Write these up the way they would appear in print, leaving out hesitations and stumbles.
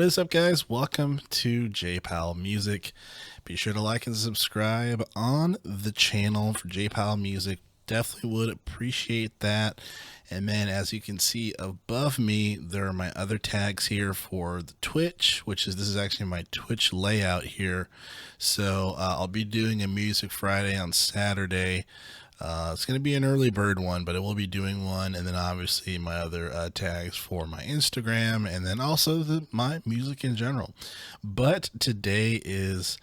What is up, guys? Welcome to J Powell Music. Be sure to like and subscribe on the channel for J Powell Music. Definitely would appreciate that. And man, as you can see above me, there are my other tags here for the Twitch, this is actually my Twitch layout here. So I'll be doing a Music Friday on Saturday. It's going to be an early bird one, but I will be doing one, and then obviously my other tags for my Instagram, and then also my music in general. But today is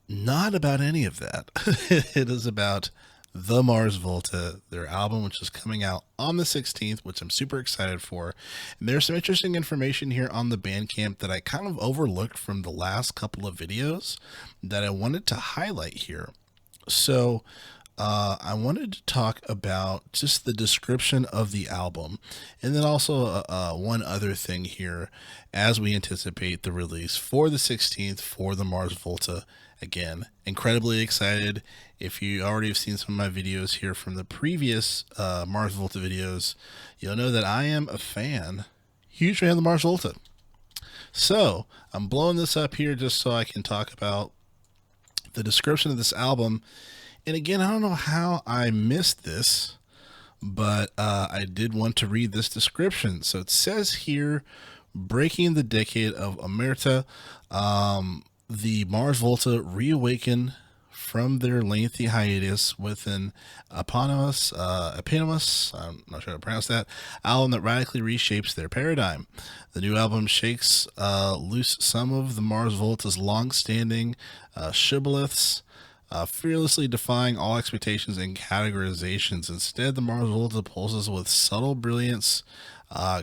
not about any of that. It is about the Mars Volta, their album, which is coming out on the 16th, which I'm super excited for. And there's some interesting information here on the Bandcamp that I kind of overlooked from the last couple of videos that I wanted to highlight here. So I wanted to talk about just the description of the album, and then also one other thing here as we anticipate the release for the 16th for the Mars Volta. Again, incredibly excited. If you already have seen some of my videos here from the previous Mars Volta videos, you'll know that I am a fan, huge fan of the Mars Volta. So I'm blowing this up here just so I can talk about the description of this album. And again, I don't know how I missed this, but I did want to read this description. So it says here, breaking the decade of Omerta, the Mars Volta reawaken from their lengthy hiatus with an eponymous, I'm not sure how to pronounce that, album that radically reshapes their paradigm. The new album shakes loose some of the Mars Volta's long-standing shibboleths, fearlessly defying all expectations and categorizations. Instead, the Mars Volta pulses with subtle brilliance,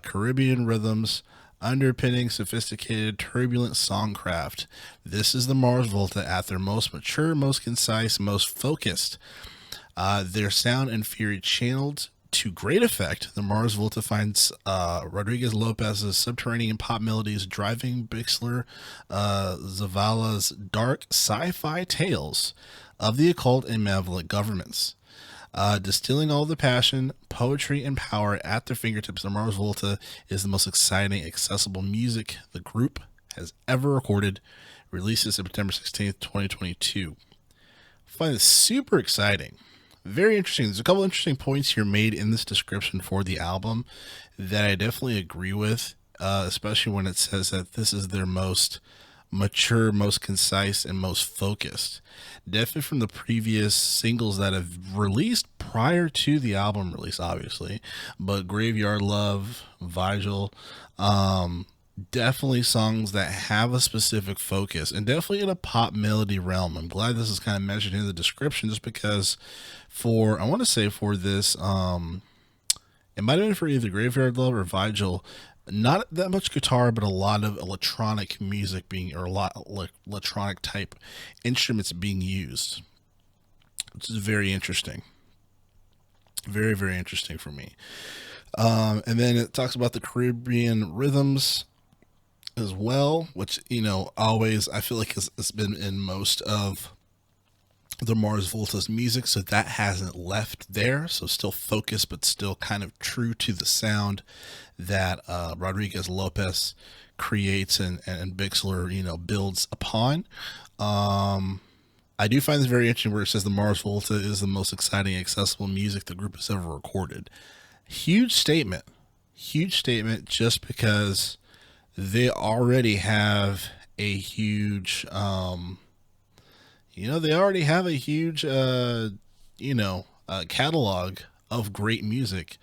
Caribbean rhythms, underpinning sophisticated, turbulent songcraft. This is the Mars Volta at their most mature, most concise, most focused. Their sound and fury channeled to great effect. The Mars Volta finds Rodriguez Lopez's subterranean pop melodies driving Bixler-Zavala's dark sci-fi tales of the occult and malevolent governments. Distilling all the passion, poetry, and power at their fingertips, the Mars Volta is the most exciting, accessible music the group has ever recorded. Releases September 16th, 2022. I find this super exciting. Very interesting. There's a couple interesting points here made in this description for the album that I definitely agree with, especially when it says that this is their most mature, most concise, and most focused. Definitely from the previous singles that have released prior to the album release, obviously, but Graveyard Love, Vigil, definitely songs that have a specific focus and definitely in a pop melody realm. I'm glad this is kind of mentioned in the description just because I want to say for this, it might have been for either Graveyard Love or Vigil, not that much guitar, but a lot of electronic music or a lot of electronic type instruments being used, which is very interesting. Very, very interesting for me. And then it talks about the Caribbean rhythms as well, which, always I feel like it's been in most of the Mars Volta's music, so that hasn't left there. So still focused, but still kind of true to the sound that Rodriguez Lopez creates and Bixler, builds upon. I do find this very interesting where it says the Mars Volta is the most exciting, accessible music the group has ever recorded. Huge statement, just because they already have a huge, catalog of great music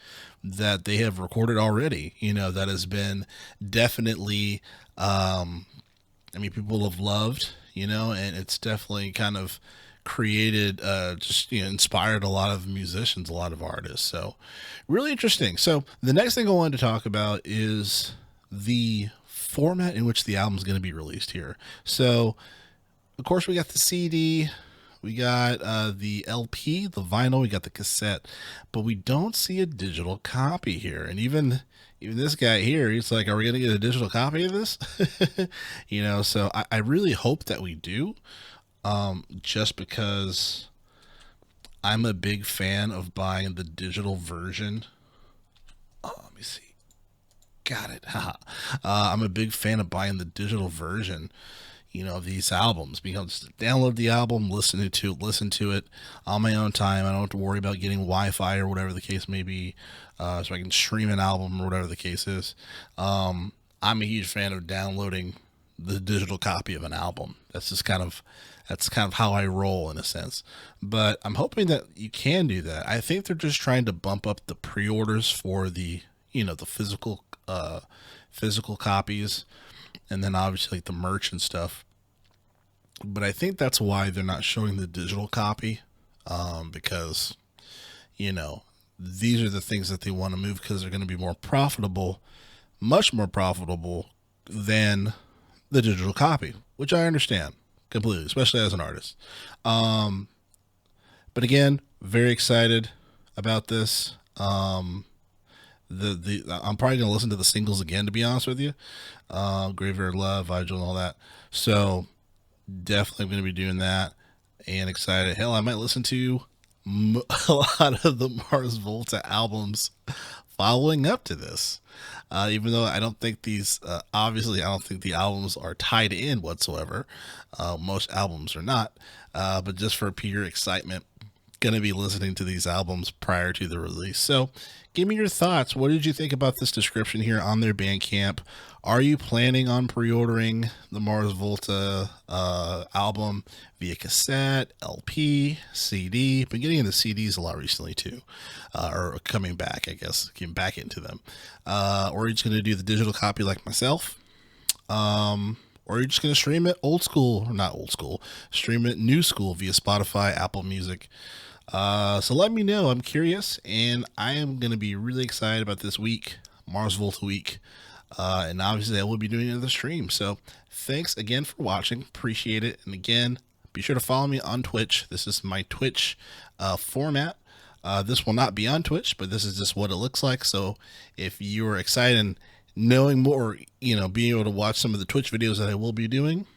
that they have recorded already, that has been definitely, people have loved, and it's definitely kind of created, inspired a lot of musicians, a lot of artists. So really interesting. So the next thing I wanted to talk about is the format in which the album is going to be released here. So of course we got the CD, we got the LP, the vinyl, we got the cassette, but we don't see a digital copy here. And even this guy here, he's like, are we going to get a digital copy of this? So I really hope that we do, just because I'm a big fan of buying the digital version. Let me see. Got it. Haha. I'm a big fan of buying the digital version, of these albums, because just download the album, listen to it on my own time. I don't have to worry about getting Wi-Fi or whatever the case may be, so I can stream an album or whatever the case is. I'm a huge fan of downloading the digital copy of an album. That's kind of how I roll in a sense. But I'm hoping that you can do that. I think they're just trying to bump up the pre-orders for the physical copies, and then obviously like the merch and stuff. But I think that's why they're not showing the digital copy, because you know these are the things that they want to move because they're going to be more profitable, much more profitable than the digital copy, which I understand completely, especially as an artist. Um, but again, very excited about this. The I'm probably gonna listen to the singles again, to be honest with you. Graveyard Love, Vigil, and all that. So definitely gonna be doing that, and excited. Hell, I might listen to a lot of the Mars Volta albums following up to this. Even though I don't think obviously, I don't think the albums are tied in whatsoever. Most albums are not. But just for pure excitement, going to be listening to these albums prior to the release. So give me your thoughts. What did you think about this description here on their Bandcamp? Are you planning on pre-ordering the Mars Volta album via cassette, LP, CD? Been getting into CDs a lot recently too, or coming back, I guess, getting back into them. Or are you just going to do the digital copy like myself? Or you're just going to stream it old school, or not old school, stream it new school via Spotify, Apple Music. So let me know. I'm curious, and I am going to be really excited about this week, Mars Volta week. And obviously, I will be doing another stream. So thanks again for watching. Appreciate it. And again, be sure to follow me on Twitch. This is my Twitch format. This will not be on Twitch, but this is just what it looks like. So if you're excited and knowing more, being able to watch some of the Twitch videos that I will be doing,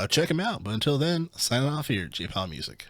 check them out. But until then, signing off here, J Powell Music.